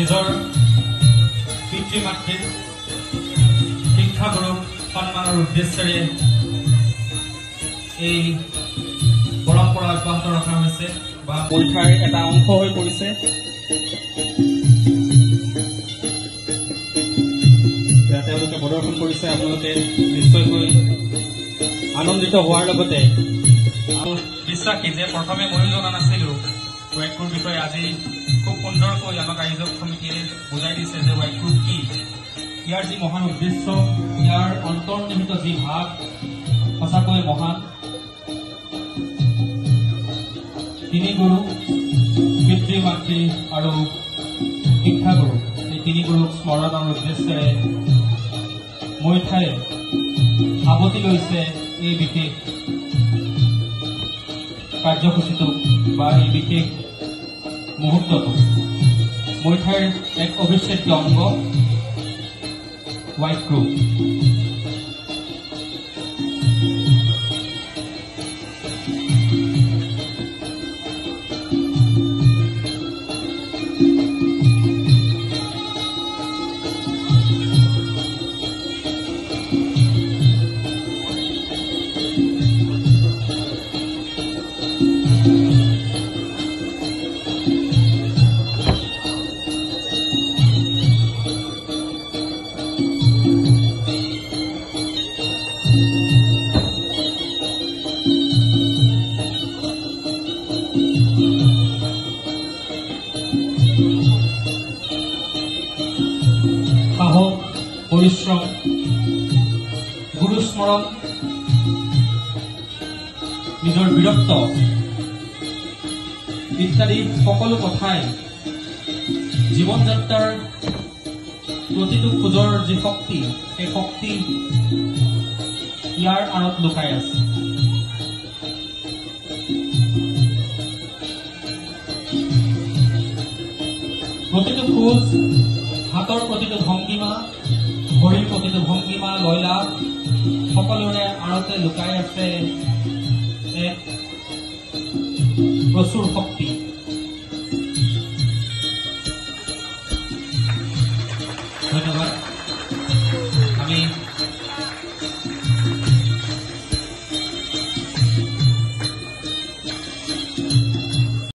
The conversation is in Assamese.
নিজৰ পিতৃ মাতৃক শিক্ষাগুৰুক সন্মানৰ উদ্দেশ্যেৰে এই পৰম্পৰা অব্যাহত ৰখা হৈছে বা পৰীক্ষাৰ এটা অংশ হৈ পৰিছে। তেওঁলোকে প্ৰদৰ্শন কৰিছে, আপোনালোকে নিশ্চয়কৈ আনন্দিত হোৱাৰ লগতে বিশ্বাসী যে প্ৰথমে ময়ো জনা নাছিলো ৱাইট গ্ৰুপ বিষয়ে। আজি খুব সুন্দৰকৈ আমাক আয়োজক সমিতিয়ে বুজাই দিছে যে ৱাইট গ্ৰুপ কি, ইয়াৰ যি মহান উদ্দেশ্য, ইয়াৰ অন্তৰ্নিহিত যি ভাৱ সঁচাকৈ মহান। তিনি গুৰু, পিতৃ মাতৃ আৰু শিক্ষাগুৰু, এই তিনি গুৰুক স্মৰণৰ উদ্দেশ্যেৰে মৈঠাই সাৱতি লৈছে এই বিশেষ কাৰ্যসূচীটো বা এই বিশেষ মুহূৰ্তটো। মৈঠাইৰ এক অবিচ্ছেদ্য অংগ ৱাইট গ্ৰুপ। সাহস, পৰিশ্ৰম, গুৰুস্মৰণ, নিজৰ বীৰত্ব ইত্যাদি সকলো কথাই জীৱন যাত্ৰাৰ প্ৰতিটো খোজৰ যি শক্তি, সেই শক্তি ইয়াৰ আঁৰত লুকাই আছে। প্ৰতিটো খোজ, হাতৰ প্ৰতিটো ভংগীমা, ভৰিৰ প্ৰতিটো ভংগীমা, লয়লাস সকলোৰে আঁৰতে লুকাই আছে এক প্ৰচুৰ শক্তি।